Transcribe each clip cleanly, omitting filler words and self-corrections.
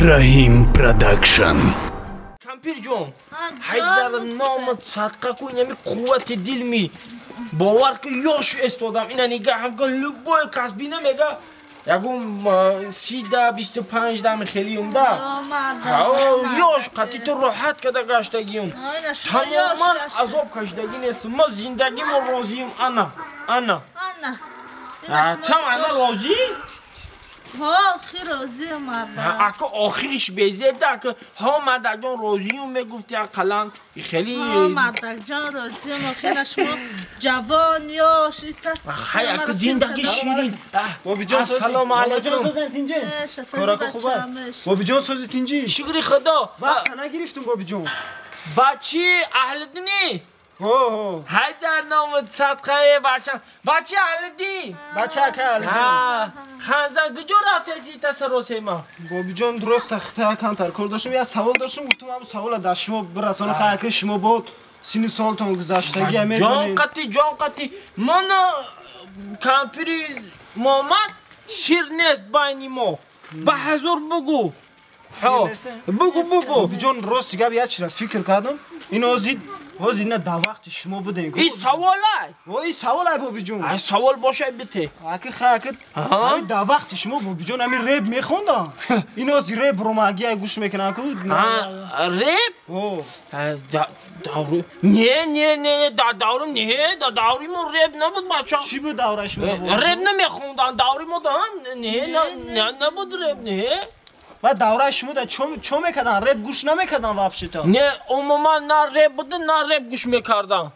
Rahim Production. Kampir John, haydar nomad sadqa ko inami quwwat dilmi. باور که یاش استادم اینا نگاه هم کن لبای قصبی نمیگه یکم 30-25 دم خیلی اونده یاش قطعی تو راحت کده گشتگیم تماما عذاب کشتگی نیستم ما زندگی ما راضیم انا تم انا راضی؟ ها خیلی راضی مرد اکا آخرش بیزیده که ها مردک جان راضی اون میگفتی اقلان خیلی ها مردک جان راضی ما خیلی شما جوان یا شیطه خیلی اکا زندگی شیرین بابی جان السلام علیکم سازن تینجه کارکو خوبه بابی جان سازی تینجی شکری خدا وقت نگرفتم بابی جان بچه اهل دینی هو های در نام صدقه بچه اهل دین بچه اکل خانزن کجا رفتی تصرف ما بابی جان درست تخته کنتر کار داشتم یه سوال داشتم گفتم هم سوال در شما برسانه خیلی که شما بود سینی سالتان گذشتگی همه جان قطی من کامپیری محمد سیر نیست بینی ما به حضور بگو بگو بابی جان راست دیگه یه چی را فکر کردم این حاضر نه در وقت شما بوده این سوال های این سوال های بابی جان این سوال باشه بته اگه خیلی همین در وقت شما بابی جان همین ریب میخوندن این حاضر ریب رو مگه گوش میکنن که ریب؟ داوری نه داوری نه داوری ما ریب نبود بچه چی بود داوره شما ریب نمیخوندن داوری ما نه نبود ریب نه و دوره شما در چو میکردن ریب گوش نمیکردن وابشتا نه عموما نه ریب بوده نه ریب گوش میکردن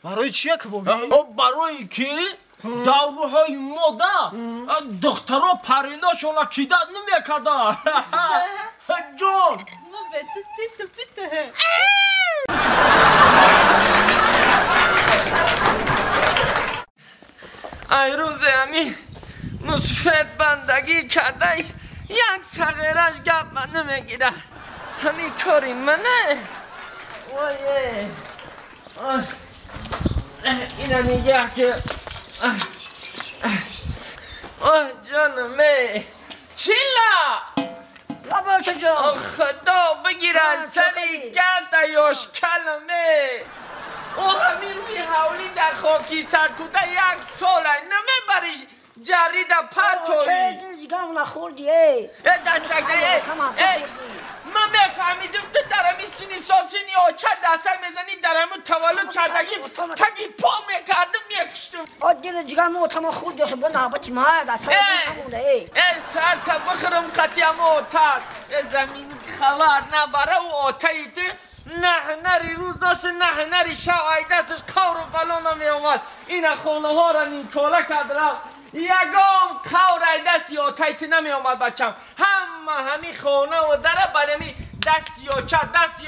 برای چیه که بابی؟ برای که دوره های ماده دخترها پریناشون کیدت نمیکردن جون ای روز همی نصفت بندگی کرده یک صغیرش گپ من نمیگیره همین کاری منه وایه اینا نگه که جانمه چیلا لابا چجا خدا بگیرن سری گرد یاش کلمه او همین روی حولی در خاکی سر کوده یک ساله نمیبریش جرید پرتوی چه دیگه هم نخوردی ای دستک من میفهمیدم تو در همین سینی ساسینی آچه دستک میزنی در همون تولد کردگی تگی پا میکردم میکشتم دیگه دیگه هم اوتما خورد دیگه با نابتی ما دست همونه ای سر تا بخرم قطعی هم اوتر زمین خبر نبره و اوتایی تو نه نری روز داشت نه نری شو ای دستش کور و بلان می اومد این خونه ها را نیکاله کرد رفت یگام کور ای دستی اوتایی نمی اومد بچم همین خونه و دره برمی دستی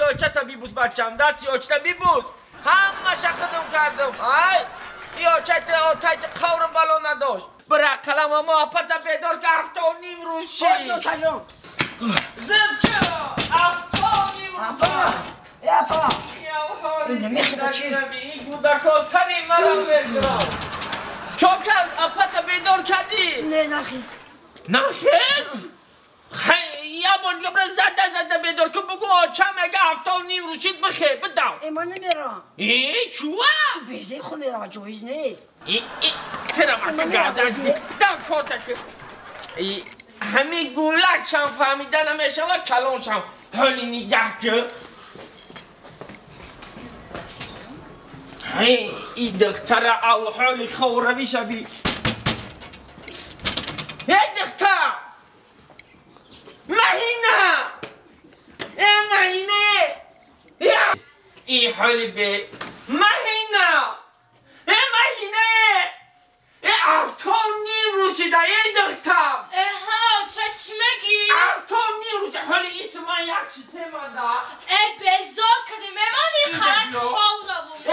آچه تا بیبوس بچم دستی آچه تا بیبوس همه شخدم کردم ای آچه تا اوتایی کور و بلان نداشت برای قلم ما پتا بیدار که 7.5 روز شی زد چرا 7.5 روز یا پا این نمیخیده چی؟ این بودکا سری مرم بخرم چو کرد اپتا بیدار کردی؟ نه نخیز نخید؟ یه بود گبره زده بیدار که بگو آچه مگه 7.5 روشید بخیر بدم ایما نمیرم چوه؟ بیزه خود میرم جویز نیست ترم اکا گردش دم کاتک همین گولک شم فهمیدن همیشه و کلان شم حالی نگه که ای دختر او حالی خوروی شبی ای دختر مهینه ای حالی بی مهینه ای 7.5 روزیده ای دختر ها چه میگی؟ 7.5 روزیده حالی ایسو من یک چی تیمانده بزار کدی میمانی خرک خواه رو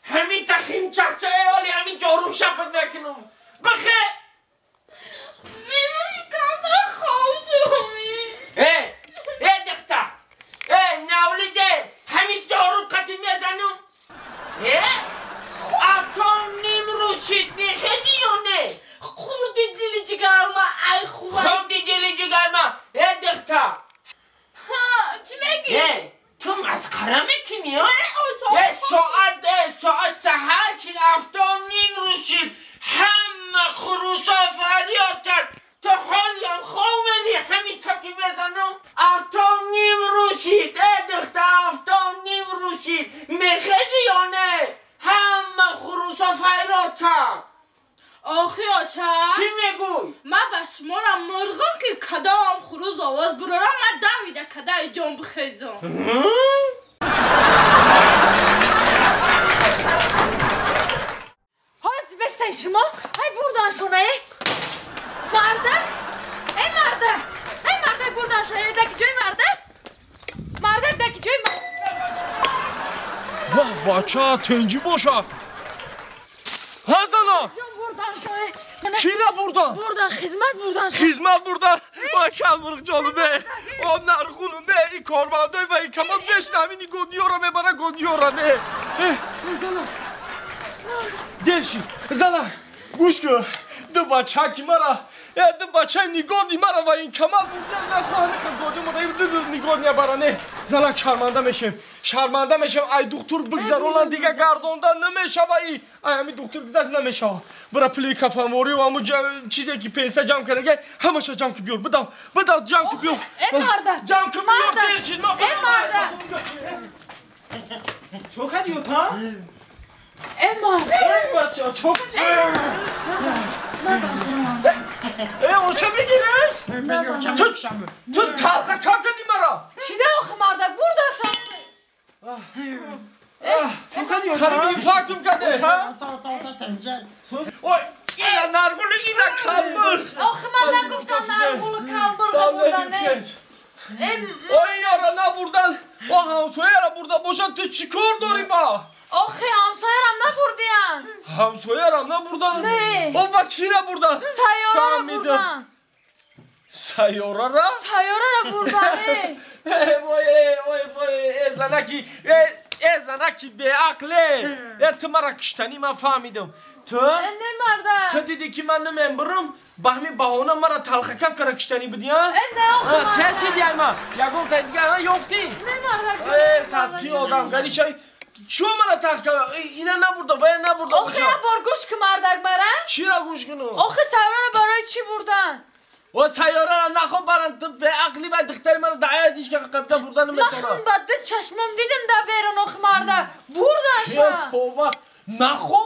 همین تخیم چکچه حالی همین جاروم شپت میکنم بخه میمانی کندر خواه شومی دختر نولیده همین جاروم قطعی میزنم 7.5 روز شید نخیدی یا نه خوردی دلی جگر ما ای خواه خوردی دلی جگر ما دختر تا چی میگی؟ تو مسخره میکنی ها؟ اتاق ساعت سحر شد 7:30 رو شد همه خروسا فریاد کرد تا حالیم خوابیدی همین تاکی بزنم 7:30 رو شد دختر 7:30 رو شد میخیدی یا نه؟ همه خروسا فریاد کرد آخی آچه چی میگوی؟ من به شمارم مرغم که کدام خروز آواز برارم من دویده کدای جان بخیزم هاز بستن شما ای بردن شونه مرده ای مرده بردن شونه دکی جای مرده دکی جای مرده واه بچه تنجی باشه هزانا کی را بردن؟ خدمت بردن وای کلمرغ جالبه آن نرخونم به این کارمندای و این کمان دشت همینی گودیورا میبره گودیورا نه درشی زلا گوش کن دو بچه کی مرا دو بچه نگاه مرا و این کمان بردن نخواهنه که گودی مدایم دو نگاه نیبره نه زلا شرمنده میشم ای دکتر بگذارونن دیگه گردوندن نمیشه و ای همین دکتر گذاشت نمیشه برا پلی کفموری و همون چیزی که پیسه جمع کنه همشه جمع که بیار بدم جمع که بیار جمع که بیار دیرشید ما چو کدی تا؟ بچه چو کدی؟ او چه بگیرش؟ تو تلخه کف کدی مرا چیده آخه مرده بردن شما چو کدی خریب تا؟ اینفاکتم کده اوی اینا نرگولی اینا کلمرغ آخه من نگفتم نرگول کلمرغ بردنه اوی یارا نبردن او همسویه را بردن باشن تو چی کار داری با؟ آخه همسایرم نبردین همسویه را نبردن؟ نه او با کی را بردن؟ سیاره را بردن سیاره را؟ سیاره را بردنه وای زنکی به عقله تو مرا کشتنی من فهمیدم تو مرده دیدی که من نمیبرم با همین بهانه مرا تلخه کف کرا کشتنی بدی ها؟ نه آخه سه چی دیگه ما یکم تا دیگه یافتی؟ مرده سبکی آدم گری شای چو مرا تلخه اینا نبرده ویا نبرده آخه یه بار گوش که مردک مره چی را گوش کنو؟ آخه سیاره را برای چی بردن؟ و سیاره را نخواه برن تو به عقلی و دختری مرا دعیه دیش که قبطه بردن من نمیتونه خون بده چشمم دیدم ده بیرون آخه مرده بردن شا توبه نخواه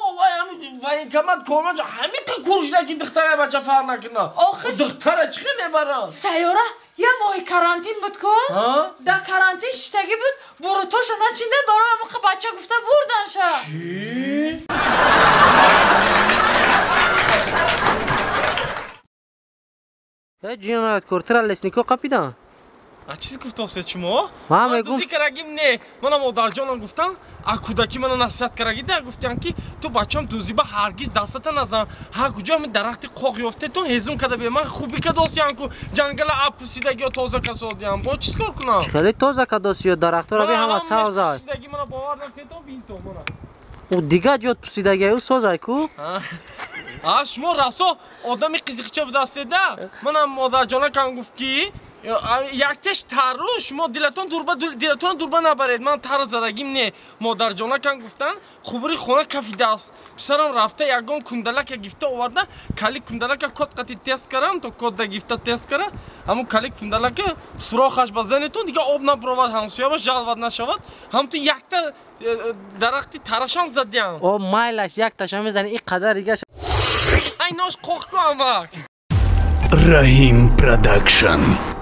و این کمت کارمانجا همین که کروش نکی دختره بچه فر نکنه آخه دختره چی میبرن؟ سیاره یه ماهی کرانتین بود که در کرانتین شتگی بود بروتوشو نچینده برای موقع بچه گفته بردن شا چی؟ جیانات کورترا لسنیکو قپیدن چیزی گفتم سه شما؟ من تو میگم کرگیم نه منم مادر جانم گفتم کودکی منو نصیحت کرگیده گفتن که تو بچه‌م دوزیبا هرگز دستت نزن ها کجا هم درخت قاق یافته تو هزون کده به من خوبی که دوستیان کو جنگل اپسیدگی تازه کسودیام با چیز کار کنم خیلی تازه کداسی درخت‌ها رو به هم ساز است پوسیدگی منو باور نکنی تو بین تو منو او دیگه جوت پوسیدگی او سازای کو شما راسا آدمی قیزیقچه به دست ده منم مادر جانا کم گفت که یکتش تارو شما دیلتون دوربه نبرید من تار زدگیم نه مادر جانا کم گفتن خوبری خونه کفی دست پسرم رفته یگان کندلک گفته آورده کلی کندلک کد قطی تست کردم تو کد گفته تست کرد همون کلی کندلک سوراخش بزنیتون دیگه آب نبرود همسایه باش جلوت نشود هم تو یکتا درختی تراشم زدیم او مایلش یک تاشم میزنی این قدر دیگه ایناش قوق کنم Rahim Production